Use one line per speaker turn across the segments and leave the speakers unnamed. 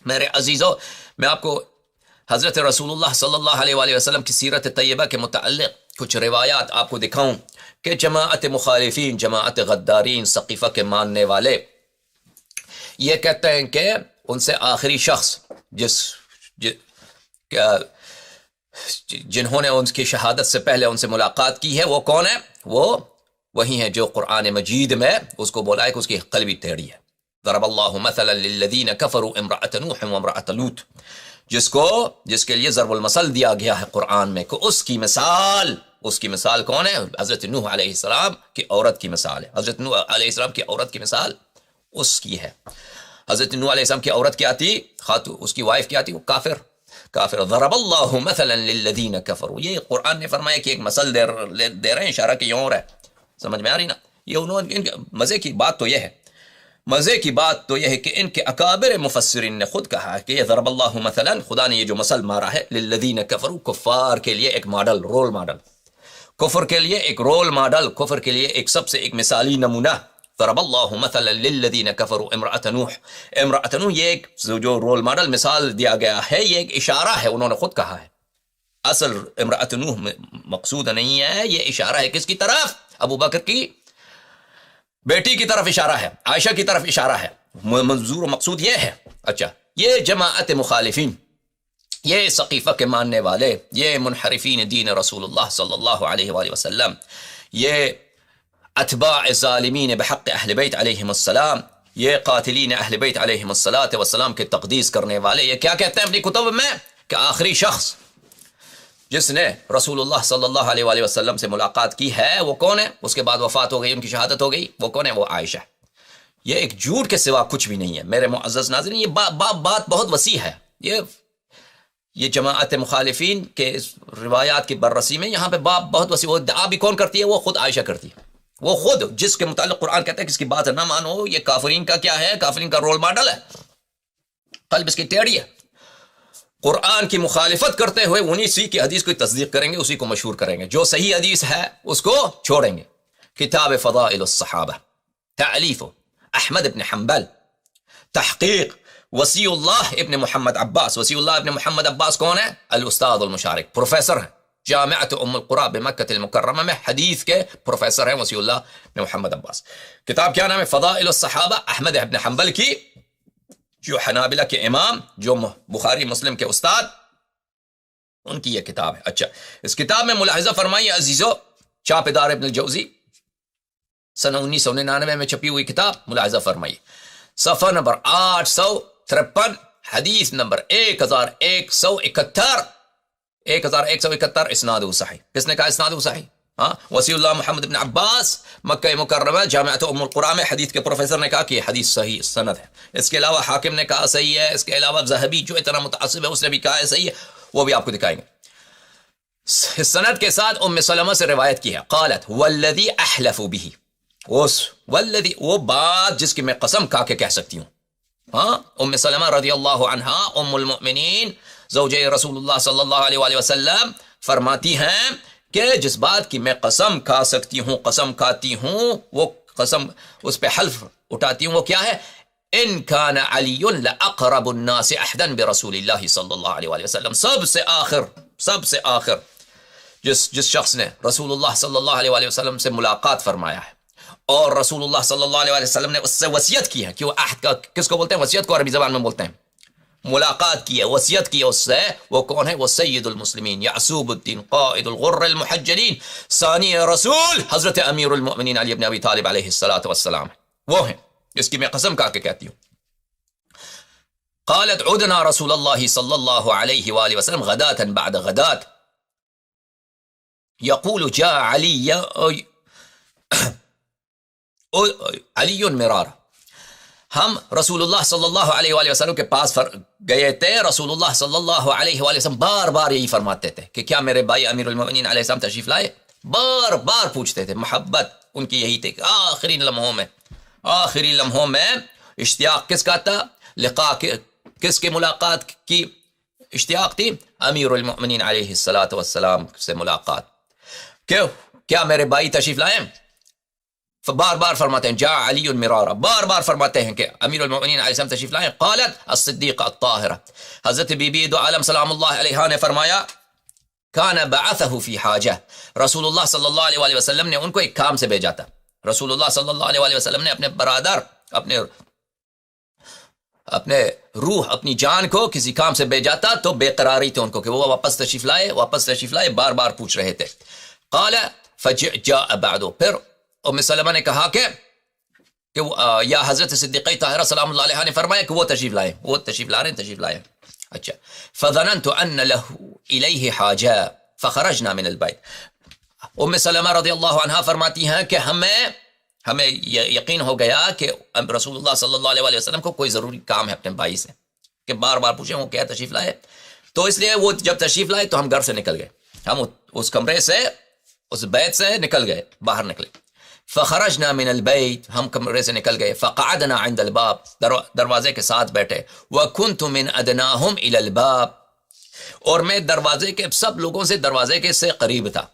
میرے عزیزو، میں آپ کو حضرت رسول اللہ صلی اللہ علیہ وآلہ وسلم کی سیرت طیبہ کے متعلق کچھ روایات آپ کو دکھاؤں کہ جماعت مخالفین، جماعت غدارین، سقیفہ کے ماننے والے یہ کہتے ہیں کہ ان سے آخری شخص جنہوں نے ان کی شہادت سے پہلے ان سے ملاقات کی ہے وہ کون ہے؟ وہ وہی ہے جو قرآن مجید میں اس کو بولا ہے کہ اس کی قلبی ٹیڑھی ہے. ضرب اللہ مثلا للذین کفروا امرأۃ نوح وامرأۃ لوط، جس کے لیے ضرب المثل دیا گیا ہے قرآن میں کہ اس کی مثال کون ہے؟ حضرت نوح علیہ السلام کی عورت کی مثال ہے. حضرت نوح علیہ السلام کی عورت کی مثال اس کی ہے. حضرت نوح علیہ السلام کی عورت کیا تھی؟ اس کی وائف کیا تھی؟ وہ کافر. ضرب اللہ مثلا للذین کفروا، یہ قرآن نے فرمایا کہ ایک مثل دے رہے ہیں، اشارہ کی اور ہے. سمجھ میں آ رہی نا؟ یہ انہوں نے مزے کی بات تو یہ ہے کہ ان کے اکابر مفسرین نے خود کہا ہے کہ یہ ضرب اللہ مثلا، خدا نے یہ جو مثل مارا ہے للذین کفروا، کفار کے لیے ایک ماڈل، رول ماڈل، کفر کے لیے ایک رول ماڈل، کفر کے لیے ایک سب سے ایک مثالی نمونہ. ضرب اللہ مثلا للذین کفروا امرأۃ نوح، یہ ایک جو رول ماڈل مثال دیا گیا ہے یہ ایک اشارہ ہے، انہوں نے خود کہا ہے. اصل امرأۃ نوح مقصود نہیں ہے، یہ اشارہ ہے کس کی طرف؟ ابو بکر کی بیٹی کی طرف اشارہ ہے، عائشہ کی طرف اشارہ ہے. منظور و مقصود یہ ہے. اچھا، یہ جماعت مخالفین، یہ سقیفہ کے ماننے والے، یہ منحرفین دین رسول اللہ صلی اللہ علیہ وآلہ وسلم، یہ اتباع ظالمین بحق اہل بیت علیہم السلام، یہ قاتلین اہل بیت علیہم السلام کے تقدیس کرنے والے، یہ کیا کہتے ہیں اپنی کتب میں کہ آخری شخص جس نے رسول اللہ صلی اللہ علیہ وآلہ وسلم سے ملاقات کی ہے وہ کون ہے؟ اس کے بعد وفات ہو گئی، ان کی شہادت ہو گئی، وہ کون ہے؟ وہ عائشہ. یہ ایک جھوٹ کے سوا کچھ بھی نہیں ہے میرے معزز ناظرین. یہ بات بہت وسیع ہے. یہ جماعت مخالفین کے روایات کی بررسی میں یہاں پہ باب بہت وسیع. وہ دعا بھی کون کرتی ہے؟ وہ خود عائشہ کرتی ہے. وہ خود جس کے متعلق قرآن کہتا ہے کہ اس کی بات نہ مانو، یہ کافرین کا کیا ہے؟ کافرین کا رول ماڈل ہے، قلب اس کی ٹیڑھی ہے. قرآن کی مخالفت کرتے ہوئے انہی کی حدیث کو تصدیق کریں گے، اسی کو مشہور کریں گے. جو صحیح حدیث ہے اس کو چھوڑیں گے. کتاب فضائل الصحابہ، تألیف احمد ابن حنبل، تحقیق وسیع اللہ ابن محمد عباس. وسیع اللہ ابن محمد عباس کون ہے؟ الاستاذ المشارک، پروفیسر ہیں جامعۃ ام القری بمکہ المکرمہ میں، حدیث کے پروفیسر ہیں وسیع اللہ ابن محمد عباس. کتاب کیا نام ہے؟ فضائل الصحابہ، احمد ابن حنبل کی، جو حنابلہ کے امام، جو بخاری مسلم کے استاد، ان کی یہ کتاب ہے. اچھا، اس کتاب میں ملاحظہ فرمائیے عزیزو، چاپ دار ابن الجوزی سن 1999 میں چھپی ہوئی کتاب، ملاحظہ فرمائیے صفحہ نمبر 853، حدیث نمبر 1171 اسناد صحیح. کس نے کہا اسناد صحیح؟ وسیع اللہ محمد بن عباس، مکہ مکرمہ، جامعۃ ام القری میں حدیث کے پروفیسر نے کہا کہ یہ حدیث صحیح سند ہے. اس کے علاوہ حاکم نے کہا صحیح ہے. اس کے علاوہ ذہبی جو اتنا متعصب ہے اس نے بھی کہا ہے صحیح ہے. وہ بھی آپ کو دکھائیں گے. سند کے ساتھ ام سلمہ سے روایت کی ہے، قالت والذی احلف به، والذی، وہ بات جس کی میں قسم کھا کے کہہ سکتی ہوں. ام سلمہ رضی اللہ عنہا، ام المؤمنین، زوجہ رسول اللہ صلی اللہ علیہ وآلہ وسلم، فرماتی ہیں کہ جس بات کی میں قسم کھا سکتی ہوں، قسم کھاتی ہوں، وہ قسم اس پہ حلف اٹھاتی ہوں، وہ کیا ہے؟ ان کان علی لاقرب الناس عہدا برسول اللہ صلی اللہ علیہ وآلہ وسلم، سب سے آخر جس شخص نے رسول اللہ صلی اللہ علیہ وآلہ وسلم سے ملاقات فرمایا ہے اور رسول اللہ صلی اللہ علیہ وآلہ وسلم نے اس سے وصیت کی ہے کہ وہ عہد کا، کس کو بولتے ہیں وصیت کو؟ عربی زبان میں بولتے ہیں ملاقات کی ہے، وصیت کی ہے اس سے. وہ کون ہے؟ وہ سید المسلمین یعصوب الدین قائد الغر المحجلین ثانی رسول حضرت امیر المؤمنین علی بن ابی طالب علیہ الصلوۃ والسلام، وہ ہیں جس کی میں قسم کھا کے کہتی ہوں. قالت عدنا رسول اللہ صلی اللہ علیہ وآلہ وسلم غداة بعد غداة یقول جاء علی مرارا. ہم رسول اللہ صلی اللہ علیہ وآلہ وسلم کے پاس گئے تھے. رسول اللہ صلی اللہ علیہ وآلہ وسلم بار بار یہی فرماتے تھے کہ کیا میرے بھائی امیر المؤمنین علیہ السلام تشریف لائے؟ بار بار پوچھتے تھے. محبت ان کی یہی تھی کہ آخری لمحوں میں اشتیاق کس کا تھا؟ لقاء کس کے ملاقات کی اشتیاق تھی؟ امیر المؤمنین علیہ الصلوۃ والسلام سے ملاقات. کیا میرے بھائی تشریف لائیں؟ بار بار فرماتے ہیں جاء علی مرارا، بار بار فرماتے ہیں کہ امیر المؤمنین علیہ السلام تشریف لائیں. قالت الصدیقہ الطاہرہ، حضرت بی بی دو عالم سلام اللہ علیہ نے فرمایا کان بعثہ فی حاجہ، رسول اللہ صلی اللہ علیہ وآلہ وسلم نے ان کو ایک کام سے بھیجا تھا. رسول اللہ صلی اللہ علیہ وآلہ وسلم نے اپنے برادر، اپنے روح، اپنی جان کو کسی کام سے بھیجا تھا، تو بے قراری تھی ان کو کہ وہ واپس تشریف لائے، بار بار پوچھ رہے تھے. قال فجاء بعد، پھر ام سلمہ نے کہا کہ یا حضرت صدیقہ طاہرہ سلام اللہ علیہ نے فرمایا کہ وہ تشریف لائیں. اچھا. فظننت ان له الیہ حاجہ فخرجنا من البیت. ام سلمہ رضی اللہ عنہا فرماتی ہیں کہ ہمیں یقین ہو گیا کہ رسول اللہ صلی اللہ علیہ وآلہ وسلم کو کوئی ضروری کام ہے اپنے بھائی سے، کہ بار بار پوچھیں وہ کیا تشریف لائے. تو اس لیے وہ جب تشریف لائے تو ہم گھر سے نکل گئے، ہم اس کمرے سے، اس بیت سے نکل گئے، باہر نکلے. فخرجنا من البیت، ہم کمرے سے نکل گئے. فقعدنا عند الباب، دروازے کے ساتھ بیٹھے. وکنت من ادناہم الی الباب، اور میں دروازے کے سب لوگوں سے دروازے کے سے قریب تھا.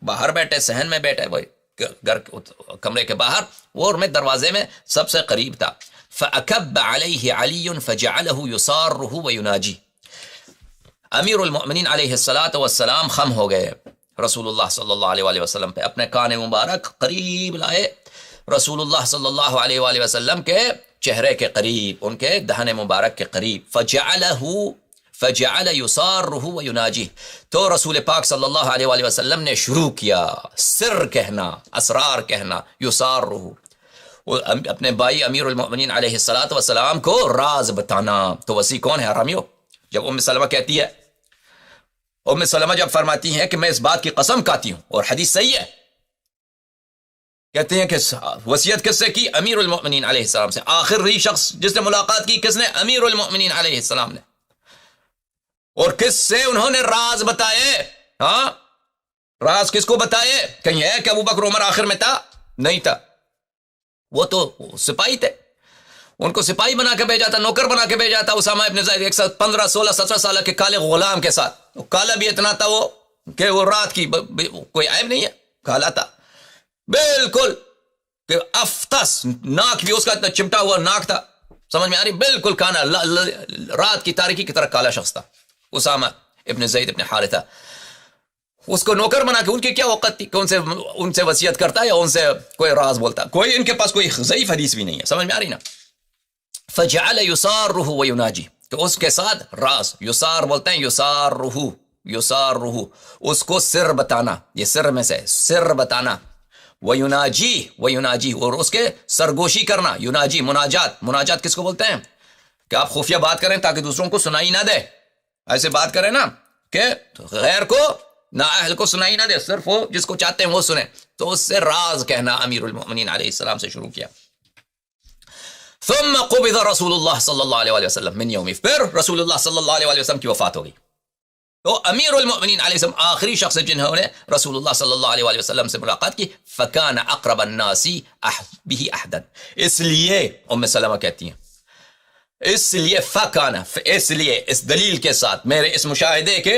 باہر بیٹھے، صحن میں بیٹھے، وہی گھر کمرے کے باہر، اور میں دروازے میں سب سے قریب تھا. فاکب علیہ علی فجعلہ یصارہ ویناجی، امیر المؤمنین علیہ الصلاۃ والسلام خم ہو گئے رسول اللہ صلی اللہ علیہ وآلہ وسلم پہ، اپنے کان مبارک قریب لائے رسول اللہ صلی اللہ علیہ وآلہ وسلم کے چہرے کے قریب، ان کے دہن مبارک کے قریب. فجعل یصارہ ویناجی، تو رسول پاک صلی اللہ علیہ وآلہ وسلم نے شروع کیا سر کہنا، اسرار کہنا، یصارہ، اپنے بھائی امیر المؤمنین علیہ الصلاۃ والسلام کو راز بتانا. تو وسیع کون ہے حرامیو؟ جب ام سلمہ کہتی ہے، ام سلمہ جب فرماتی ہیں کہ میں اس بات کی قسم کھاتی ہوں، اور حدیث صحیح ہے، کہتے ہیں کہ وصیت کس سے کی؟ امیر المؤمنین علیہ السلام سے. آخری شخص جس نے ملاقات کی کس نے؟ امیر المؤمنین علیہ السلام نے. اور کس سے انہوں نے راز بتائے؟ ہاں، راز کس کو بتائے؟ کہیں ہے کہ ابو بکر عمر آخر میں تھا؟ نہیں تھا، وہ تو سپاہی تھے، ان کو سپاہی بنا کے بھیجا تھا، نوکر بنا کے بھیجا تھا. اسامہ ابن زید 15 16 17 سال کے کالے غلام کے ساتھ، کالا بھی اتنا تھا وہ کہ وہ رات کی کوئی عیب نہیں ہے، کالا تھا بالکل، کہ افطس، ناک بھی اس کا اتنا چمٹا ہوا ناک تھا، سمجھ میں آ رہی؟ بالکل کانا، رات کی تاریکی کی طرح کالا شخص تھا اسامہ ابن زید ابن حارثہ. اس کو نوکر بنا کے، ان کی کیا وقت تھی کہ ان سے وصیت کرتا ہے یا ان سے کوئی راز بولتا؟ کوئی ان کے پاس کوئی ضعیف حدیث بھی نہیں ہے، سمجھ میں آ رہی نا؟ فجعل یصارہ ویناجی، تو اس کے ساتھ راز، یصار بولتے ہیں، یصارہ، اس کو سر بتانا، یہ سر میں سے سر بتانا. ویناجی، اور اس کے سرگوشی کرنا. یناجی مناجات کس کو بولتے ہیں؟ کہ آپ خفیہ بات کریں تاکہ دوسروں کو سنائی نہ دے، ایسے بات کریں نا کہ غیر کو، نااہل کو سنائی نہ دے، صرف وہ جس کو چاہتے ہیں وہ سنیں. تو اس سے راز کہنا امیر المؤمنین علیہ السلام سے شروع کیا. ثم قبض رسول اللہ صلی اللہ علیہ وآلہ وسلم من یومی، پھر رسول اللہ صلی اللہ علیہ وآلہ وسلم کی وفات ہو گئی. تو امیر المؤمنین علیہ السلام آخری شخص جنہوں نے رسول اللہ صلی اللہ علیہ وآلہ وسلم سے ملاقات کی. فکان اقرب الناس به عہدا، اس لیے ام سلمہ کہتی ہیں، اس لیے فکان، اس لیے اس دلیل کے ساتھ، میرے اس مشاہدے کے،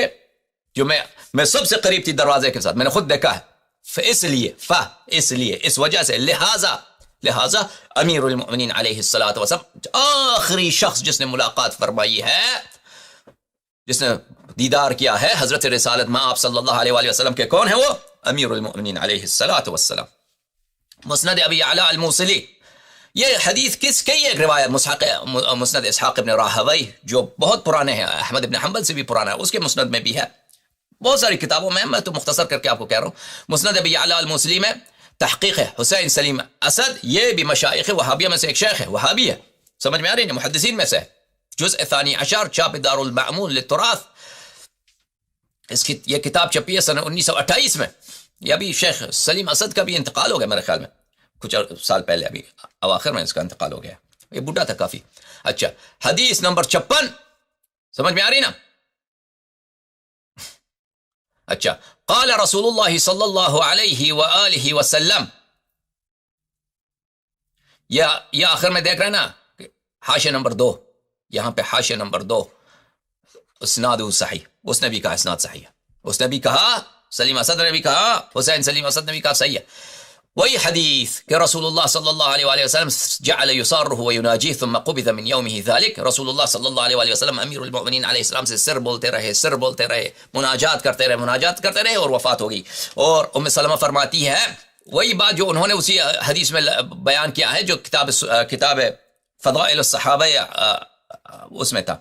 جو میں سب سے قریب تھی دروازے کے ساتھ، میں نے خود دیکھا ہے، اس لیے اس وجہ سے، لہذا امیر المؤمنین علیہ الصلاۃ والسلام آخری شخص جس نے ملاقات فرمائی ہے، جس نے دیدار کیا ہے حضرت رسالت میں آپ صلی اللہ علیہ وآلہ وسلم کے، کون ہے وہ؟ امیر المؤمنین علیہ الصلاۃ والسلام. مسند ابی اعلیٰ الموصلی، یہ حدیث کس کی ایک روایت، مسند اسحاق ابن راہوی، جو بہت پرانے ہیں، احمد ابن حنبل سے بھی پرانا ہے، اس کے مسند میں بھی ہے، بہت ساری کتابوں میں تو مختصر کر کے آپ کو کہہ رہا ہوں. مسند ابی اعلیٰ الموصلی میں تحقیق ہے حسین سلیم اسد، یہ بھی مشائخ وہابیہ میں سے ایک شیخ ہے، وہابی ہے، سمجھ میں آ رہی ہے، محدثین میں سے، جزء ثانی عشر، چھاپ دار المعمول للتراث. یہ کتاب چھپی ہے سنہ 1928 میں. یہ ابھی شیخ سلیم اسد کا بھی انتقال ہو گیا میرے خیال میں، کچھ سال پہلے، ابھی اواخر میں اس کا انتقال ہو گیا، یہ بوڑھا تھا کافی. اچھا، حدیث نمبر 56، سمجھ میں آ رہی نا؟ اچھا، قال رسول اللہ صلی اللہ علیہ وآلہ وسلم، یہ آخر میں دیکھ رہے ہیں نا حاشیہ نمبر 2، یہاں پہ حاشیہ نمبر 2، اسناد صحیح، اس نے بھی کہا اسناد صحیح ہے، اس نے بھی کہا، سلیم اسد نے بھی کہا، حسین سلیم اسد نے بھی کہا صحیح ہے. وہی حدیث کہ رسول اللہ صلی اللہ علیہ وآلہ وسلم جعل یصارہ ویناجیہ ثم قبض من یومہ ذلک، رسول اللہ صلی اللہ علیہ وآلہ وسلم امیر المؤمنین علیہ السلام سے سر بولتے رہے، مناجات کرتے رہے اور وفات ہو گئی۔ اور ام سلمہ فرماتی ہے وہی بات جو انہوں نے اسی حدیث میں بیان کیا ہے جو کتاب فضائل الصحابہ اس میں تھا،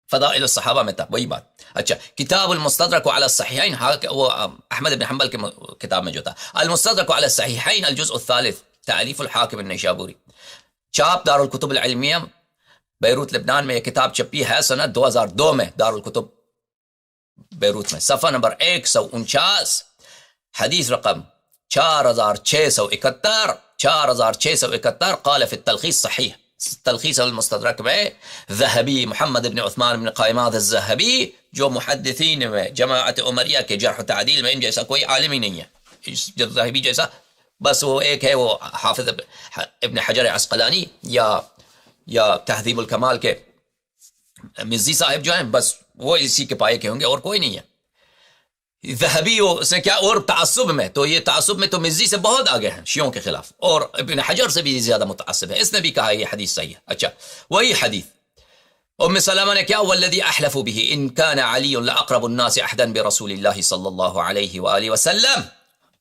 فضائل الصحابہ میں تھا وہی بات۔ اچھا، کتاب المستدرک علی الصحیحین، وہ احمد بن حنبل کے کتاب میں جو تھا، المستدرک علی الصحیحین الجزء الثالث تعلیف الحاکم النیشابوری، چاپ دارالکتب العلمیہ بیروت لبنان میں یہ کتاب چھپی ہے سنہ 2002 میں، دارالکتب بیروت میں، صفحہ نمبر 149، حدیث رقم 4671 قال فی التلخیص صحیح، تلخیص المستدرک میں ذہبی محمد بن عثمان بن قائماد الذہبی جو محدثین میں جماعت عمریہ کے جرح و تعدیل میں ان جیسا کوئی عالم ہی نہیں ہے، ذہبی جیسا بس وہ ایک ہے، وہ حافظ ابن حجر عسقلانی یا تہذیب الکمال کے مزی صاحب جو ہیں، بس وہ اسی کے پائے کے ہوں گے اور کوئی نہیں ہے۔ ذہبی اس نے کیا، اور تعصب میں تو یہ تعصب میں تو مزی سے بہت آگے ہیں شیعوں کے خلاف، اور ابن حجر سے بھی زیادہ متعصب ہے، اس نے بھی کہا یہ حدیث صحیح ہے۔ اچھا، وہی حدیث ام سلمہ نے کیا، والذی احلف به ان كان علی لاقرب الناس عهدا برسول اللہ صلی اللہ علیہ وآلہ وسلم،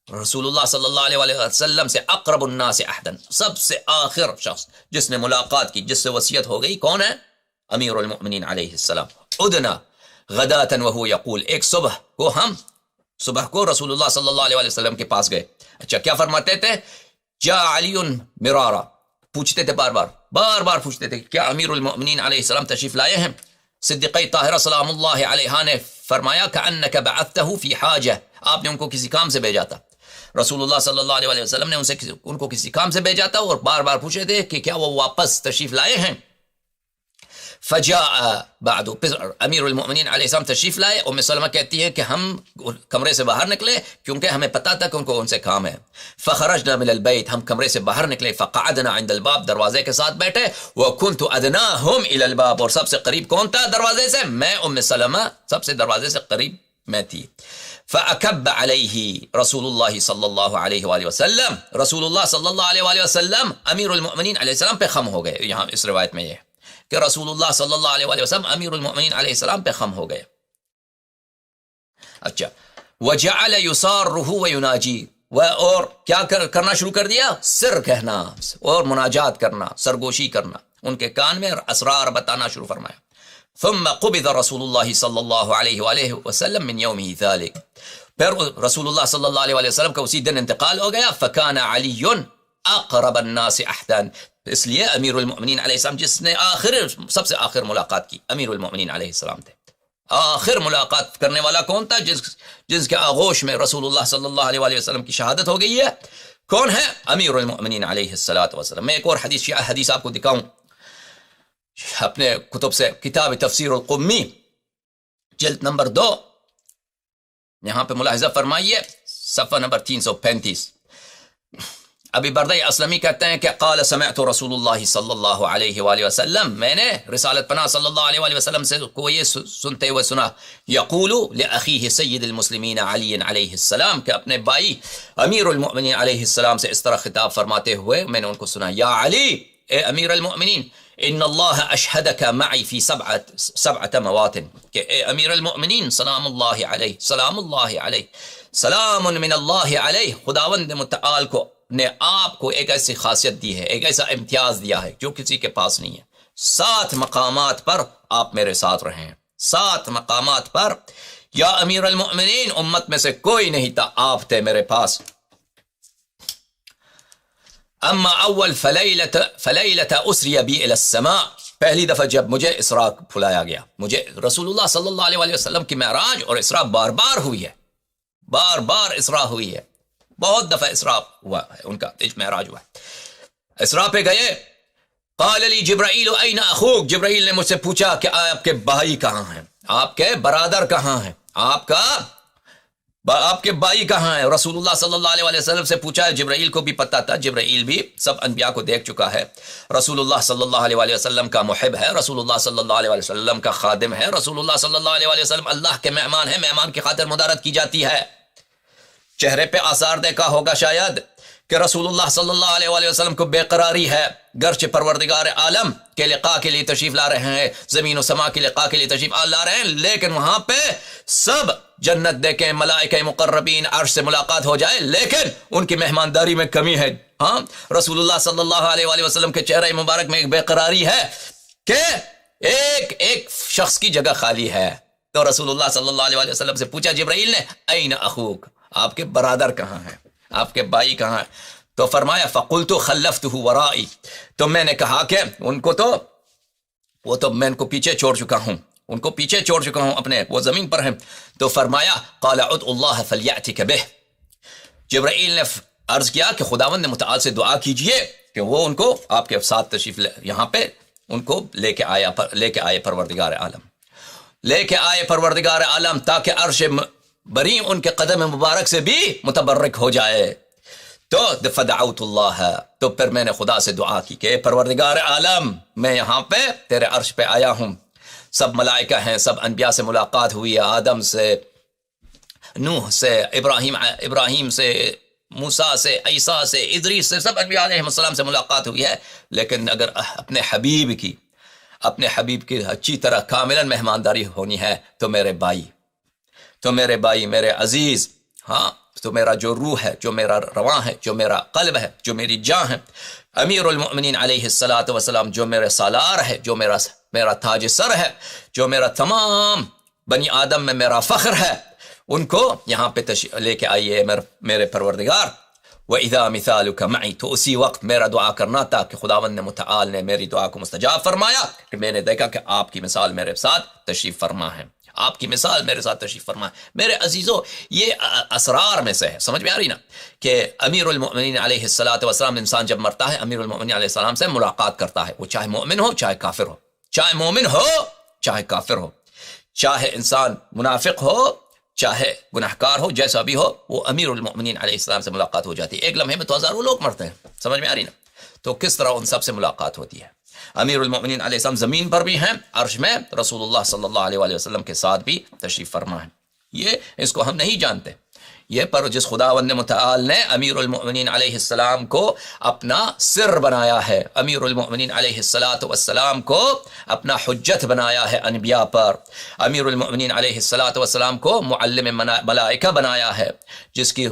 رسول اللہ صلی اللہ علیہ وآلہ وسلم سے اقرب الناس عهدا، سب سے آخر شخص جس نے ملاقات کی، جس سے وصیت ہو گئی، کون ہے؟ امیر المؤمنین علیہ السلام۔ ادنا غداة وهو یقول، ایک صبح کو رسول اللہ صلی اللہ علیہ وسلم کے پاس گئے۔ اچھا، کیا فرماتے تھے؟ جا علی مرارا، پوچھتے تھے بار بار پوچھتے تھے کیا امیر المؤمنین علیہ السلام تشریف لائے ہیں؟ صدیقہ طاہرہ سلام اللہ علیہ نے فرمایا کأنک بعثتہ فی حاجہ، آپ نے ان کو کسی کام سے بھیجا تھا، رسول اللہ صلی اللہ علیہ وسلم نے ان کو کسی کام سے بھیجا تھا، اور بار پوچھے تھے کہ کیا وہ واپس تشریف لائے ہیں۔ فجاء بعد، امیر المؤمنین علیہ السلام تشریف لائے۔ ام سلمہ کہتی ہے کہ ہم کمرے سے باہر نکلے کیونکہ ہمیں پتا تھا کہ ان سے کام ہے۔ فخرجنا من البیت، ہم کمرے سے باہر نکلے، فقعدنا عند الباب، دروازے کے ساتھ بیٹھے، وکنت ادناہم الی الباب، اور سب سے قریب کون تھا دروازے سے؟ میں، ام سلمہ سب سے دروازے سے قریب میں تھی۔ فاکب علیہ رسول اللہ صلی اللہ علیہ وآلہ وسلم، رسول اللہ صلی اللہ علیہ وآلہ وسلم امیر المؤمنین علیہ السلام پہ خم ہو گئے۔ یہاں اس روایت میں یہ کہ رسول اللہ صلی اللہ علیہ وآلہ وسلم امیر المؤمنین علیہ السلام پہ خم ہو گئے۔ اچھا، وجعل یصارہ ویناجی، اور کیا کرنا شروع کر دیا؟ سر کہنا اور مناجات کرنا، سرگوشی کرنا، ان کے کان میں اسرار بتانا شروع فرمایا۔ ثم قبض رسول اللہ صلی اللہ علیہ وآلہ وسلم من یومہ ذلک، پھر رسول اللہ صلی اللہ علیہ وآلہ وسلم کا اسی دن انتقال ہو گیا۔ فکان علی اقرب الناس عہدا، اس لیے امیر المؤمنین علیہ السلام جس نے سب سے آخر ملاقات کی، امیر المؤمنین علیہ السلام تھے۔ آخر ملاقات کرنے والا کون تھا؟ جس کے آغوش میں رسول اللہ صلی اللہ علیہ وآلہ وسلم کی شہادت ہو گئی ہے، کون ہے؟ امیر المؤمنین علیہ السلام۔ میں ایک اور حدیث آپ کو دکھاؤں اپنے کتب سے، کتاب تفسیر القمی جلد نمبر 2، یہاں پہ ملاحظہ فرمائیے صفحہ نمبر 335۔ ابی بردہ اسلمی کہتے ہیں کہ قال سمعت رسول اللہ صلی اللہ علیہ وآلہ وسلم، میں نے رسالت پناہ صلی اللہ علیہ وآلہ وسلم سے کو یہ سنتے ہوئے سنا، یقول لأخیہ سید المسلمین علی علیہ السلام، کہ اپنے بھائی امیر المؤمنین علیہ السلام سے اس طرح خطاب فرماتے ہوئے میں نے ان کو سنا، یا علی، اے امیر المؤمنین، ان اللہ اشہدک معی فی سبعۃ مواطن، کہ اے امیر المؤمنین سلام اللہ علیہ، سلام اللہ علیہ، سلام من اللہ علیہ، خداوند متعال کو نے آپ کو ایک ایسی خاصیت دی ہے، ایک ایسا امتیاز دیا ہے جو کسی کے پاس نہیں ہے۔ 7 مقامات پر آپ میرے ساتھ رہے ہیں، 7 مقامات پر یا امیر المؤمنین امت میں سے کوئی نہیں تھا، آپ تھے میرے پاس۔ اما اول فلیلۃ اسری بی الی السماء، پہلی دفعہ جب مجھے اسراء پھلایا گیا، مجھے رسول اللہ صلی اللہ علیہ وآلہ وسلم کی معراج اور اسراء بار بار ہوئی ہے، بار بار اسراء ہوئی ہے، بہت دفعہ اسراء ہوا ہے، ان کا معراج ہوا ہے۔ اسراء پہ گئے، قال لی جبرائیل این اخوک، جبرائیل نے مجھ سے پوچھا کہ آپ کے بھائی کہاں ہیں، آپ کے برادر کہاں ہیں، آپ کے بھائی کہاں ہیں؟ رسول اللہ صلی اللہ علیہ وسلم سے پوچھا ہے، جبرائیل کو بھی پتا تھا، جبرائیل بھی سب انبیاء کو دیکھ چکا ہے، رسول اللہ صلی اللہ علیہ وسلم کا محب ہے، رسول اللہ صلی اللہ علیہ وسلم کا خادم ہے، رسول اللہ صلی اللہ علیہ وسلم اللہ کے مہمان ہیں، مہمان کی خاطر مدارت کی جاتی ہے۔ چہرے پہ آثار دیکھا ہوگا شاید کہ رسول اللہ صلی اللہ علیہ وآلہ وسلم کو بے قراری ہے، گرچہ پروردگار عالم کے لقاء کے لیے تشریف لا رہے ہیں، زمین و سما کے لقاء کے لیے تشریف لا رہے ہیں، لیکن وہاں پہ سب جنت دیکھیں، ملائکہ مقربین، عرش سے ملاقات ہو جائے، لیکن ان کی مہمانداری میں کمی ہے۔ ہاں، رسول اللہ صلی اللہ علیہ وآلہ وسلم کے چہرے مبارک میں ایک بے قراری ہے کہ ایک شخص کی جگہ خالی ہے۔ تو رسول اللہ صلی اللہ علیہ وآلہ وسلم سے پوچھا جبرائیل نے، این اخوک، آپ کے برادر کہاں ہیں، آپ کے بھائی کہاں ہیں؟ تو فرمایا فقلت خلفته ورائی، تو میں نے کہا کہ وہ تو میں ان کو پیچھے چھوڑ چکا ہوں، ان کو پیچھے چھوڑ چکا ہوں، اپنے وہ زمین پر ہیں۔ تو فرمایا قال ادع اللہ فلیأتک بہ، جبرائیل نے عرض کیا کہ خداوند متعال سے دعا کیجئے کہ وہ ان کو آپ کے ساتھ تشریف یہاں پہ ان کو لے کے آئے پروردگار عالم، لے کے آئے پروردگار عالم، تاکہ عرش بری ان کے قدم مبارک سے بھی متبرک ہو جائے۔ تو فدعوت اللہ، تو پھر میں نے خدا سے دعا کی کہ پروردگار عالم، میں یہاں پہ تیرے عرش پہ آیا ہوں، سب ملائکہ ہیں، سب انبیاء سے ملاقات ہوئی ہے، آدم سے، نوح سے، ابراہیم سے، موسیٰ سے، عیسیٰ سے، ادریس سے، سب انبیاء علیہ السلام سے ملاقات ہوئی ہے، لیکن اگر اپنے حبیب کی اچھی طرح کاملاً مہمانداری ہونی ہے تو میرے بھائی، میرے عزیز، ہاں، تو میرا جو روح ہے، جو میرا رواں ہے، جو میرا قلب ہے، جو میری جان ہے، امیر المؤمنین علیہ السلام، جو میرے سالار ہے، جو میرا تاج سر ہے، جو میرا تمام بنی آدم میں میرا فخر ہے، ان کو یہاں پہ لے کے آئیے میرے پروردگار۔ وَإِذَا مِثَالُكَ مَعِي، تو اسی وقت میرا دعا کرنا تھا کہ خداوند متعال نے میری دعا کو مستجاب فرمایا کہ میں نے دیکھا کہ آپ کی مثال میرے ساتھ تشریف فرما ہے، آپ کی مثال میرے ساتھ تشریف فرما ہے۔ میرے عزیزو، یہ اسرار میں سے ہے، سمجھ میں آ رہی نا، کہ امیر المؤمنین علیہ السلام، انسان جب مرتا ہے امیر المؤمنین علیہ السلام سے ملاقات کرتا ہے، وہ چاہے مومن ہو چاہے کافر ہو، چاہے مومن ہو چاہے کافر ہو، چاہے انسان منافق ہو چاہے گناہکار ہو، جیسا بھی ہو، وہ امیر المؤمنین علیہ السلام سے ملاقات ہو جاتی ہے۔ ایک لمحے میں تو ہزاروں لوگ مرتے ہیں، سمجھ میں آ رہی نا، تو کس طرح ان سب سے ملاقات ہوتی ہے۔ امیر المؤمنین علیہ السلام زمین پر بھی ہیں، عرش میں رسول اللہ صلی اللہ علیہ وآلہ وسلم کے ساتھ بھی تشریف فرما ہے۔ یہ اس کو ہم نہیں جانتے، یہ پر جس خداوند متعال نے امیر المؤمنین علیہ السلام کو اپنا سر بنایا ہے، امیر المؤمنین علیہ السلام کو اپنا حجت بنایا ہے انبیاء پر، امیر المؤمنین علیہ السلام کو معلم ملائکہ بنایا ہے، جس کی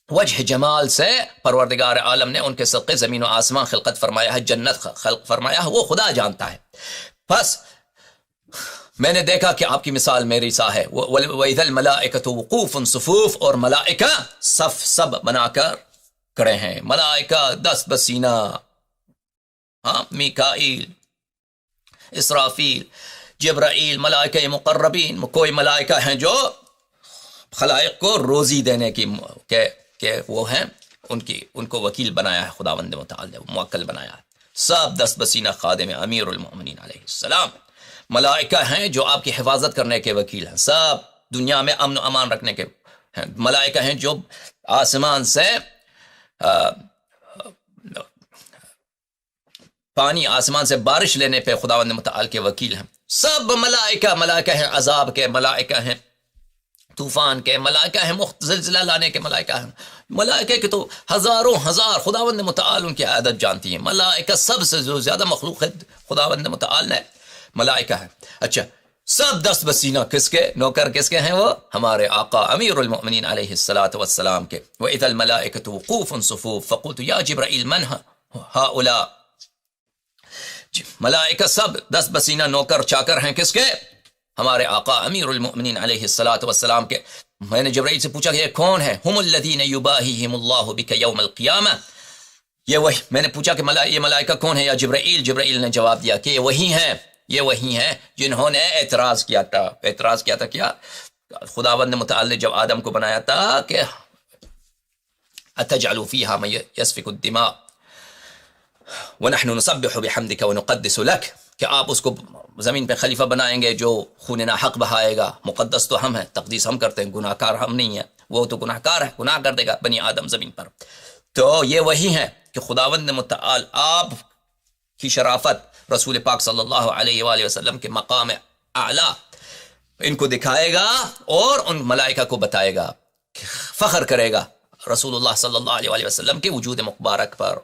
وجہ جمال سے پروردگار عالم نے ان کے صدقے زمین و آسمان خلقت فرمایا ہے، جنت خلق فرمایا ہے، وہ خدا جانتا ہے۔ بس میں نے دیکھا کہ آپ کی مثال میری سا ہے، وَإِذَا الْمَلَائِكَةُ وُقُوفٌ صُفُوفٌ، اور ملائکہ سب بنا کر کھڑے ہیں، ملائکہ دست بسینہ، ہاں، میکائیل، اسرافیل، جبرائیل، ملائکہ مقربین، کوئی ملائکہ ہیں جو خلائق کو روزی دینے کی کہ وہ ہیں، ان کو وکیل بنایا ہے خداوند متعال نے، موکل بنایا ہے، سب دست بسینہ خادم امیر المؤمنین علیہ السلام۔ ملائکہ ہیں جو آپ کی حفاظت کرنے کے وکیل ہیں، سب دنیا میں امن و امان رکھنے کے ہیں، ملائکہ ہیں جو آسمان سے پانی، آسمان سے بارش لینے پہ خداوند متعال کے وکیل ہیں، سب ملائکہ ہیں، عذاب کے ملائکہ ہیں، طوفان کے ملائکہ ہیں، زلزلہ لانے کے ملائکہ ہیں، ملائکہ کے تو ہزاروں ہزار خداوند متعال ان کی عادت جانتی ہیں، ملائکہ سب سے جو زیادہ مخلوق ہے خداوند متعال نے ملائکہ ہے۔ اچھا، سب دست بسینہ کس کے نوکر، کس کے ہیں؟ وہ ہمارے آقا امیر المؤمنین علیہ السلام کے۔ وَإِذَا الْمَلَائِكَةُ وُقُوفٌ صُفُوفٌ فَقُلْتُ يَا جِبْرَائِيلُ مَنْ هَؤُلَاءِ، ملائکہ سب دست بسینہ نوکر چاکر ہیں، کس کے؟ ہمارے آقا امیر المؤمنین علیہ السلام کے۔ میں نے جبرائیل سے پوچھا کہ یہ کون ہے؟ ہم الذین یباہیہم اللہ بک یوم القیامہ، یہ وہی، میں نے پوچھا کہ یہ ملائکہ کون ہے یا جبرائیل؟ جبرائیل نے جواب دیا کہ یہ وہی ہیں جنہوں نے اعتراض کیا تھا کیا خداوند متعال نے جب آدم کو بنایا تھا کہ اتجعل فیہا من یسفک الدماء وَنَحْنُ نُسَبِّحُ بِحَمْدِكَ وَنُقَدِّسُ لَكَ، کہ آپ اس کو زمین پہ خلیفہ بنائیں گے جو خون ناحق بہائے گا، مقدس تو ہم ہیں، تقدیس ہم کرتے ہیں، گناہ کار ہم نہیں ہیں، وہ تو گناہ کار ہے، گناہ کر دے گا بنی آدم زمین پر۔ تو یہ وہی ہیں کہ خداوند متعال آپ کی شرافت، رسول پاک صلی اللہ علیہ وآلہ وسلم کے مقام اعلیٰ ان کو دکھائے گا اور ان ملائکہ کو بتائے گا۔ فخر کرے گا رسول اللہ صلی اللہ علیہ وسلم کے وجود مبارک پر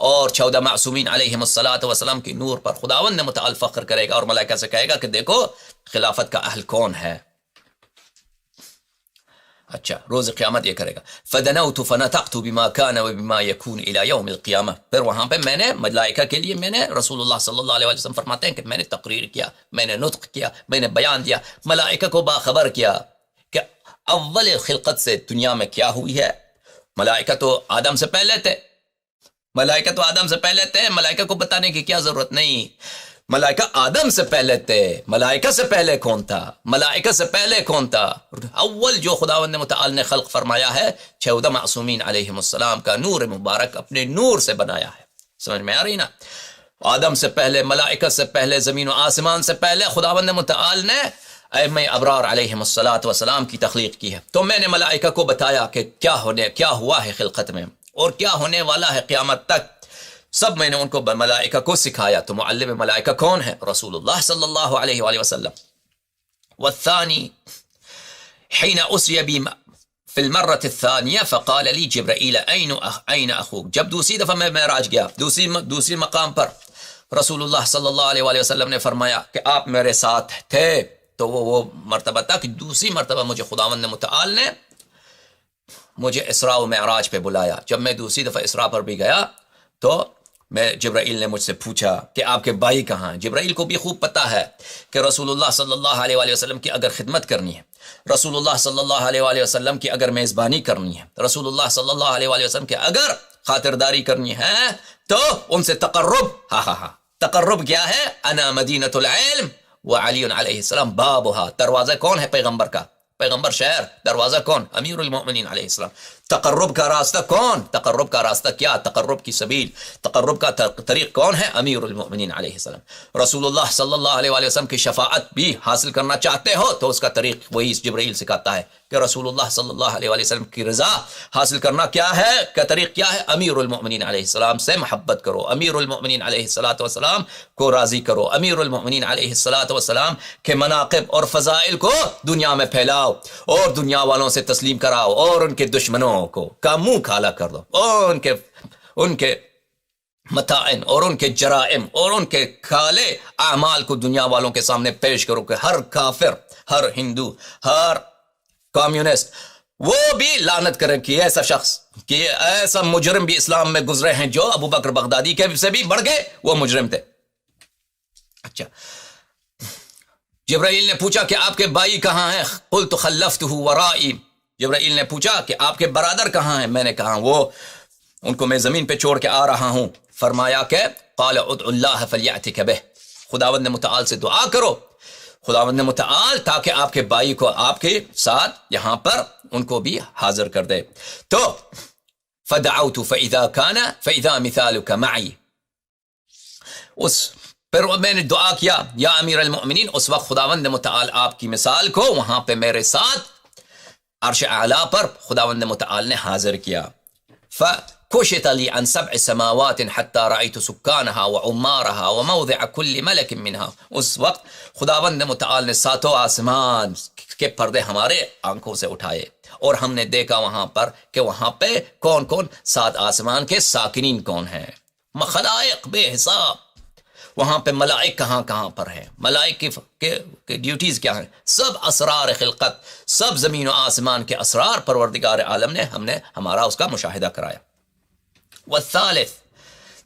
اور 14 معصومین علیہم الصلاۃ والسلام کے نور پر خداوند متعال فخر کرے گا اور ملائکہ سے کہے گا کہ دیکھو خلافت کا اہل کون ہے. اچھا روز قیامت یہ کرے گا. فدنوت فنطقت بما كان وبما يكون الى يوم القیامہ. پھر وہاں پہ میں نے ملائکہ کے لیے میں نے رسول اللہ صلی اللہ علیہ وسلم فرماتے ہیں کہ میں نے تقریر کیا, میں نے نطق کیا, میں نے بیان دیا, ملائکہ کو باخبر کیا کہ اول خلقت سے دنیا میں کیا ہوئی ہے. ملائکہ تو آدم سے پہلے تھے, ملائکہ کو بتانے کی کیا ضرورت نہیں. ملائکہ آدم سے پہلے تھے, ملائکہ سے پہلے کون تھا؟ اول جو خداوند متعال نے خلق فرمایا ہے 14 معصومین علیہم السلام کا نور مبارک اپنے نور سے بنایا ہے. سمجھ میں آ رہی نا؟ آدم سے پہلے, ملائکہ سے پہلے, زمین و آسمان سے پہلے خداوند متعال نے ائمہ ابرار علیہم الصلاۃ والسلام کی تخلیق کی ہے. تو میں نے ملائکہ کو بتایا کہ کیا ہوا ہے خلقت میں اور کیا ہونے والا ہے قیامت تک, سب میں نے ان کو ملائکہ کو سکھایا. تو معلم ملائکہ کون ہے؟ رسول اللہ صلی اللہ علیہ وآلہ وسلم. والثانی حين اسری بی فی المرة الثانیہ فقال لی جبرائیل این اخوک. جب دوسری دفعہ میں معراج گیا, دوسری مقام پر رسول اللہ صلی اللہ علیہ وآلہ وسلم نے فرمایا کہ آپ میرے ساتھ تھے. تو وہ مرتبہ تھا کہ دوسری مرتبہ مجھے خداوند متعال نے مجھے اسراء و معراج پہ بلایا. جب میں دوسری دفعہ اسراء پر بھی گیا تو جبرائیل نے مجھ سے پوچھا کہ آپ کے بھائی کہاں ہیں. جبرائیل کو بھی خوب پتا ہے کہ رسول اللہ صلی اللہ علیہ وآلہ وسلم کی اگر خدمت کرنی ہے, رسول اللہ صلی اللہ علیہ وآلہ وسلم کی اگر میزبانی کرنی ہے, رسول اللہ صلی اللہ علیہ وآلہ وسلم کی اگر خاطرداری کرنی ہے تو ان سے تقرب کیا ہے؟ انا مدینۃ العلم وعلی علیہ السلام بابها. دروازہ کون ہے پیغمبر کا؟ پیغمبر شہر. دروازہ کون؟ امیر المؤمنین علیہ السلام. تقرب کا راستہ کون؟ تقرب کا راستہ کیا؟ تقرب کی سبیل, تقرب کا طریق کون ہے؟ امیر المؤمنین علیہ السلام. رسول اللہ صلی اللہ علیہ وآلہ وسلم کی شفاعت بھی حاصل کرنا چاہتے ہو تو اس کا طریق وہی جبرائیل سکھاتا ہے کہ رسول اللہ صلی اللہ علیہ وآلہ وسلم کی رضا حاصل کرنا کیا ہے, کا طریق کیا ہے؟ امیر المؤمنین علیہ السلام سے محبت کرو, امیر المؤمنین علیہ الصلاۃ والسلام کو راضی کرو, امیر المؤمنین علیہ الصلاۃ والسلام کے مناقب اور فضائل کو دنیا میں پھیلاؤ اور دنیا والوں سے تسلیم کراؤ اور ان کے دشمنوں کو کا منہ کالا کر دو اور ان کے متائن اور ان کے جرائم اور ان کے کالے اعمال کو دنیا والوں کے سامنے پیش کرو کہ ہر کافر, ہر ہندو, ہر کمیونسٹ وہ بھی لعنت کریں کہ ایسا شخص, کہ ایسا مجرم بھی اسلام میں گزرے ہیں جو ابو بکر بغدادی کے سے بھی بڑھ گئے, وہ مجرم تھے. اچھا جبرائیل نے پوچھا کہ آپ کے بھائی کہاں ہیں؟ قلت خلفته ورائی. جبرائیل نے پوچھا کہ آپ کے برادر کہاں ہیں؟ میں نے کہا وہ ان کو میں زمین پہ چھوڑ کے آ رہا ہوں. فرمایا کہ قال ادع اللہ فلیأتک بہ. خداوند متعال سے دعا کرو, خداوند متعال تاکہ آپ کے بھائی کو آپ کے ساتھ یہاں پر ان کو بھی حاضر کر دے. تو فدعوت فاذا مثالک معی. پھر میں نے دعا کیا یا امیر المؤمنین, اس وقت خداوند متعال آپ کی مثال کو وہاں پہ میرے ساتھ عرش اعلیٰ پر خداوند متعال نے حاضر کیا. فکشت لی عن 7 سماوات حتی رأیت سکانها وعمارها وموضع كل ملک منها. اس وقت خداوند متعال نے 7 آسمان کے پردے ہمارے آنکھوں سے اٹھائے اور ہم نے دیکھا وہاں پر کہ وہاں پہ کون 7 آسمان کے ساکنین کون ہیں, مخلائق بے حساب. وہاں پہ ملائک کہاں پر ہیں, ملائک کے ڈیوٹیز کیا ہیں, سب اسرار خلقت, سب زمین و آسمان کے اسرار پروردگار عالم نے ہمارا اس کا مشاہدہ کرایا. والثالث,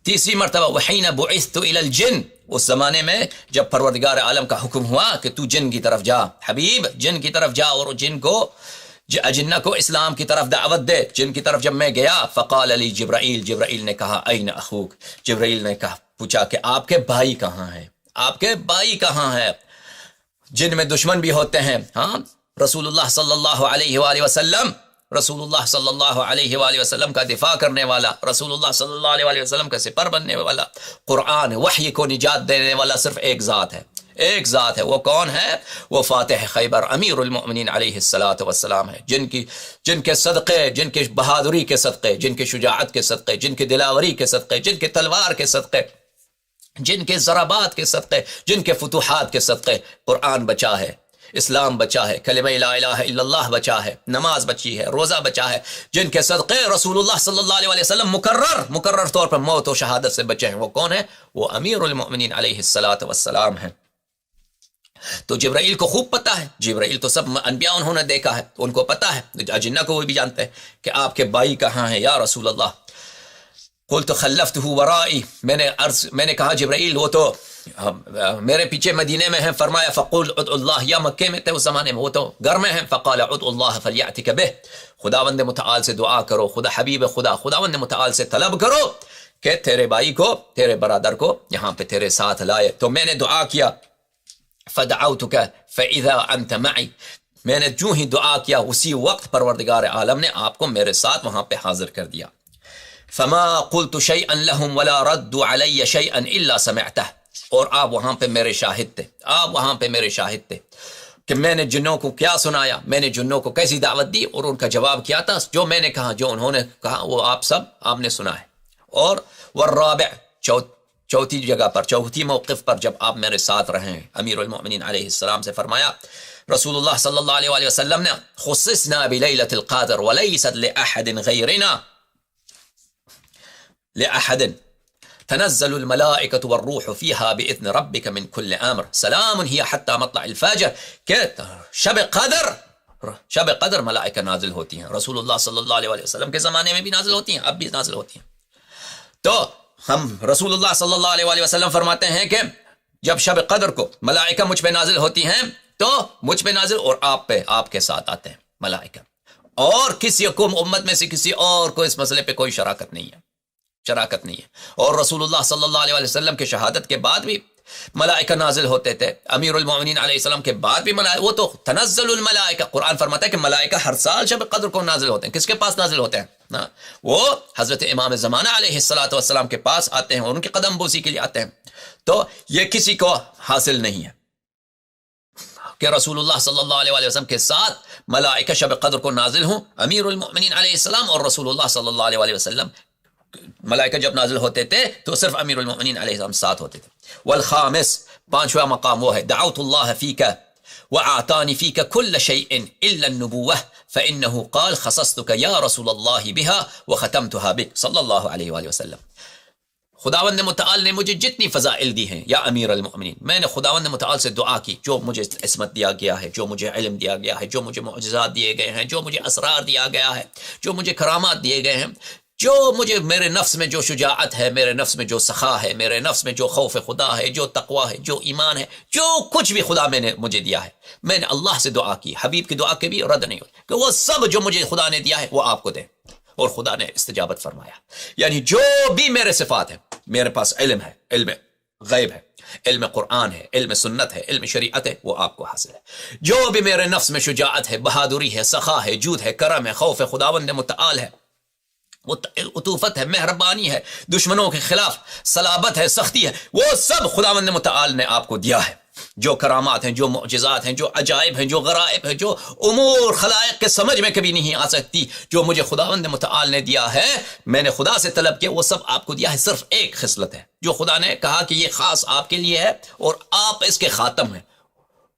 تیسری مرتبہ وحین بعثت الى الجن. اس زمانے میں جب پروردگار عالم کا حکم ہوا کہ تو جن کی طرف جا, حبیب جن کی طرف جا اور جن کو اجنہ کو اسلام کی طرف دعوت دے. جن کی طرف جب میں گیا فقال لی جبرائیل. جبرائیل نے کہا این اخوک. جبرائیل نے پوچھا کہ آپ کے بھائی کہاں ہیں, آپ کے بھائی کہاں ہیں. جن میں دشمن بھی ہوتے ہیں. ہاں رسول اللہ صلی اللہ علیہ وآلہ وسلم, رسول اللہ صلی اللہ علیہ وآلہ وسلم کا دفاع کرنے والا, رسول اللہ صلی اللہ علیہ وآلہ وسلم کا سپر بننے والا, قرآن وحی کو نجات دینے والا صرف ایک ذات ہے, ایک ذات ہے. وہ کون ہے؟ وہ فاتح خیبر امیر المؤمنین علیہ الصلاۃ والسلام ہے. جن کے صدقے, جن کے بہادری کے صدقے, جن کے شجاعت کے صدقے, جن کے دلاوری کے صدقے, جن کے تلوار کے صدقے, جن کے ضربات کے صدقے, جن کے فتوحات کے صدقے قرآن بچا ہے. اسلام بچا ہے، کلمہ لا الہ الا اللہ بچا ہے، نماز بچی ہے، روزہ بچا ہے، جن کے صدقے رسول اللہ صلی اللہ علیہ وسلم مقرر طور پر موت و شہادت سے بچے ہیں، وہ کون ہے؟ وہ امیر المؤمنین علیہ الصلوۃ والسلام ہیں۔ تو جبرائیل کو خوب پتا ہے، جبرائیل تو سب انبیاء انہوں نے دیکھا ہے، ان کو پتا ہے، اجنہ کو وہ بھی جانتے ہیں کہ آپ کے بھائی کہاں ہیں یا رسول اللہ۔ قلت خلفته ورائی، میں نے کہا جبرائیل وہ تو میرے پیچھے مدینے میں ہیں۔ فرمایا فقل ادعو اللہ، یا مکے میں تھے اس زمانے میں، وہ تو گھر میں ہیں۔ فقال ادعو اللہ فلیأتک بہ، خداوند متعال سے دعا کرو، خدا حبیب خداوند متعال سے طلب کرو کہ تیرے بھائی کو، تیرے برادر کو یہاں پہ تیرے ساتھ لائے۔ تو میں نے دعا کیا، فدعوتک فاذا انت معی، میں نے جو ہی دعا کیا اسی وقت پروردگار عالم نے آپ کو میرے ساتھ وہاں پہ حاضر کر دیا۔ فما قلت شيئا لهم ولا ردوا علي شيئا الا سمعته، اور آپ وہاں پہ میرے شاہد تھے، آپ وہاں پہ میرے شاہد تھے کہ میں نے جنوں کو کیا سنایا، میں نے جنوں کو کیسی دعوت دی اور ان کا جواب کیا تھا، جو میں نے کہا، جو انہوں نے کہا، وہ آپ نے سنا ہے۔ اور والرابع، چوتھی جگہ پر، چوتھی موقف پر جب آپ میرے ساتھ رہے ہیں، امیر المؤمنین علیہ السلام سے فرمایا رسول اللہ صلی اللہ علیہ وسلم نے، خصصنا بلیلۃ القدر ولیست لأحد غیرنا، لأحد تنزل الملائکة والروح فیہا بإذن ربک من کل امر سلام ہی حتی مطلع الفجر، کہ شب قدر ملائکہ نازل ہوتی ہیں، رسول اللہ صلی اللہ علیہ وسلم کے زمانے میں بھی نازل ہوتی ہیں، اب بھی نازل ہوتی ہیں۔ تو ہم رسول اللہ صلی اللہ علیہ وسلم فرماتے ہیں کہ جب شب قدر کو ملائکہ مجھ پہ نازل ہوتی ہیں تو مجھ پہ نازل، اور آپ پہ، آپ کے ساتھ آتے ہیں ملائکہ، اور کسی کو امت میں سے کسی اور کو اس مسئلے پہ کوئی شراکت نہیں ہے۔ اور رسول اللہ صلی اللہ علیہ وسلم کے شہادت کے بعد بھی ملائکہ نازل ہوتے تھے، امیر المؤمنین علیہ السلام کے بعد بھی ملائکہ، وہ تو تنزل الملائکہ، قرآن فرماتا ہے کہ ملائکہ ہر سال شب قدر کو نازل ہوتے ہیں۔ کس کے پاس نازل ہوتے ہیں؟ وہ حضرت امام زمانہ علیہ الصلوۃ والسلام کے پاس آتے ہیں اور ان کی قدم بوسی کے لیے آتے ہیں۔ تو یہ کسی کو حاصل نہیں ہے کہ رسول اللہ صلی اللہ علیہ وسلم کے ساتھ ملائکہ شب قدر کو نازل ہوں، امیر المؤمنین علیہ السلام اور رسول اللہ صلی اللہ علیہ وسلم، ملائکہ جب نازل ہوتے تھے تو صرف امیر المؤمنین علیہ السلام ساتھ ہوتے تھے۔ والخامس، پانچواں مقام وہ ہے دعوت اللہ فیک وأعطانی فیک کل شیء الا النبوہ فإنه قال خصصتک یا رسول اللہ بها وختمتها بک صلی اللہ علیہ وآلہ وسلم۔ خداوند متعال نے مجھے جتنی فضائل دی ہیں یا امیر المؤمنین، میں نے خداوند متعال سے دعا کی، جو مجھے عصمت دیا گیا ہے، جو مجھے علم دیا گیا ہے، جو مجھے معجزات دیے گئے ہیں، جو مجھے اسرار دیا گیا ہے، جو مجھے کرامات دیے گئے ہیں، جو مجھے میرے نفس میں جو شجاعت ہے، میرے نفس میں جو سخا ہے، میرے نفس میں جو خوف خدا ہے، جو تقوی ہے، جو ایمان ہے، جو کچھ بھی خدا میں نے مجھے دیا ہے، میں نے اللہ سے دعا کی، حبیب کی دعا کے بھی رد نہیں ہوتی کہ وہ سب جو مجھے خدا نے دیا ہے وہ آپ کو دیں، اور خدا نے استجابت فرمایا۔ یعنی جو بھی میرے صفات ہیں، میرے پاس علم ہے، علم غیب ہے، علم قرآن ہے، علم سنت ہے، علم شریعت ہے، وہ آپ کو حاصل ہے۔ جو بھی میرے نفس میں شجاعت ہے، بہادری ہے، سخا ہے، جود ہے، کرم ہے، خوف خداوند متعال ہے، وہ عطوفت ہے، مہربانی ہے، دشمنوں کے خلاف صلابت ہے، سختی ہے، وہ سب خداوند متعال نے آپ کو دیا ہے۔ جو کرامات ہیں، جو معجزات ہیں، جو عجائب ہیں، جو غرائب ہیں، جو امور خلائق کے سمجھ میں کبھی نہیں آ سکتی، جو مجھے خداوند متعال نے دیا ہے، میں نے خدا سے طلب کیا، وہ سب آپ کو دیا ہے۔ صرف ایک خصلت ہے جو خدا نے کہا کہ یہ خاص آپ کے لیے ہے اور آپ اس کے خاتم ہیں،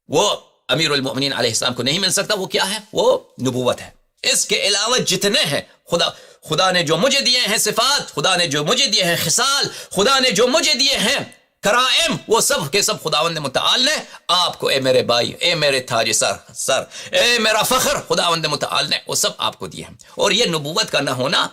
وہ امیر المؤمنین علیہ السلام کو نہیں مل سکتا، وہ کیا ہے؟ وہ نبوت ہے۔ اس کے علاوہ جتنے ہیں خدا نے جو مجھے دیے ہیں صفات، خدا نے جو مجھے دیے ہیں خصال، خدا نے جو مجھے دیے ہیں کرائم، وہ سب کے سب خداوند متعال نے آپ کو، اے میرے بھائی، اے میرے تاج سر، اے میرا فخر، خداوند متعال نے وہ سب آپ کو دیے ہیں۔ اور یہ نبوت کا نہ ہونا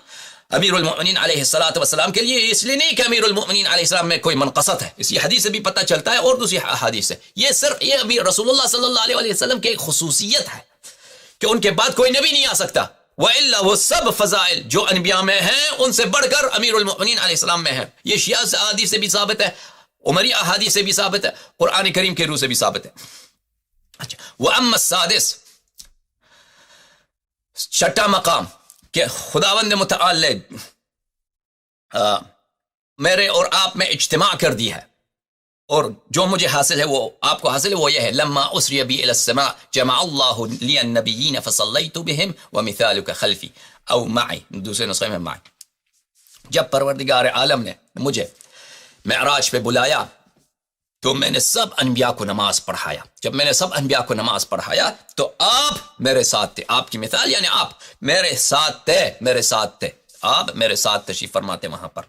امیر المؤمنین علیہ الصلوۃ والسلام کے لیے اس لیے نہیں کہ امیر المؤمنین علیہ السلام میں کوئی منقصت ہے، اس حدیث سے بھی پتہ چلتا ہے اور دوسری احادیث سے، یہ صرف یہ ابھی رسول اللہ صلی اللہ علیہ وسلم کی ایک خصوصیت ہے کہ ان کے بعد کوئی نبی نہیں آ سکتا، وَإِلَّا وہ سب فضائل جو انبیاء میں ہیں ان سے بڑھ کر امیر المؤمنین علیہ السلام میں ہیں۔ یہ شیعہ احادیث سے بھی ثابت ہے، عمری احادیث سے بھی ثابت ہے، قرآن کریم کے روح سے بھی ثابت ہے۔ اچھا، وَأَمَّا السَّادِسُ، چھٹا مقام کہ خداوند متعال نے میرے اور آپ میں اجتماع کر دی ہے، اور جو مجھے حاصل ہے وہ آپ کو حاصل ہے، وہ یہ ہے لما اسری بی الی السماء جمع اللہ لی النبیین فصلیت بہم ومثالک خلفی او معی، دوسرے نسخے میں معی۔ جب پروردگار عالم نے مجھے معراج پہ بلایا تو میں نے سب انبیاء کو نماز پڑھایا. جب میں نے سب انبیاء کو نماز پڑھایا تو آپ میرے ساتھ تھے. آپ کی مثال یعنی آپ میرے ساتھ تھے، میرے ساتھ تھے، آپ میرے ساتھ تشریف فرماتے وہاں پر.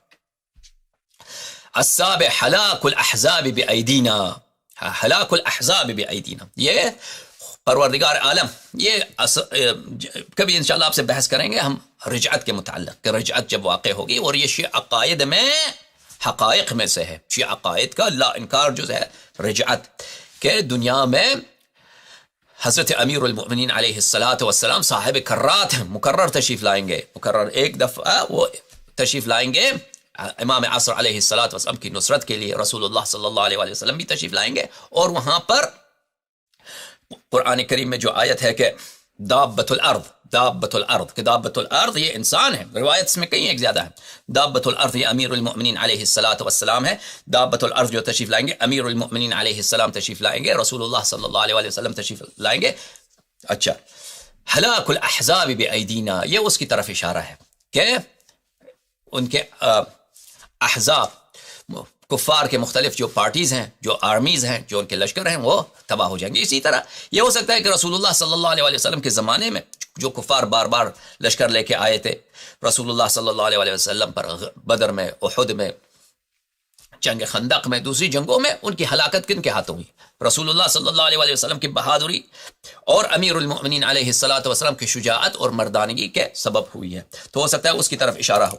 السابع ہلاک الاحزاب بأیدینا، ہلاک الاحزاب بأیدینا، یہ پروردگار عالم، یہ کبھی انشاءاللہ آپ سے بحث کریں گے ہم رجعت کے متعلق، کہ رجعت جب واقع ہوگی، اور یہ شیعہ عقائد میں حقائق میں سے ہے، شیعہ عقائد کا لا انکار جو ہے رجعت، کہ دنیا میں حضرت امیر المؤمنین علیہ السلام صاحب کرات ہیں، مقرر تشریف لائیں گے، مقرر ایک دفعہ وہ تشریف لائیں گے امام عصر علیہ السلام کی نصرت کے لیے. رسول اللہ صلی اللہ علیہ وسلم بھی تشریف لائیں گے، اور وہاں پر قرآن کریم میں جو آیت ہے کہ دابت الارض، دابت الارض، کہ دابت الارض یہ انسان ہے، روایت اس میں کئی ایک زیادہ ہے. دابت الارض یہ امیر المؤمنین علیہ السلام ہے. دابت الارض جو تشریف لائیں گے امیر المؤمنین علیہ السلام تشریف لائیں گے، رسول اللہ صلی اللہ علیہ وسلم تشریف لائیں گے. اچھا، ہلاک الاحزاب بأیدینا، یہ اس کی طرف اشارہ ہے کہ ان کے احزاب، کفار کے مختلف جو پارٹیز ہیں، جو آرمیز ہیں، جو ان کے لشکر ہیں، وہ تباہ ہو جائیں گے. اسی طرح یہ ہو سکتا ہے کہ رسول اللہ صلی اللہ علیہ وسلم کے زمانے میں جو کفار بار بار لشکر لے کے آئے تھے رسول اللہ صلی اللہ علیہ وسلم پر، بدر میں، احد میں، جنگ خندق میں، دوسری جنگوں میں، ان کی ہلاکت کن کے ہاتھوں ہوئی؟ رسول اللہ صلی اللہ علیہ وسلم کی بہادری اور امیر المؤمنین علیہ السلام کی شجاعت اور مردانگی کے سبب ہوئی ہے. تو ہو سکتا ہے اس کی طرف اشارہ ہو.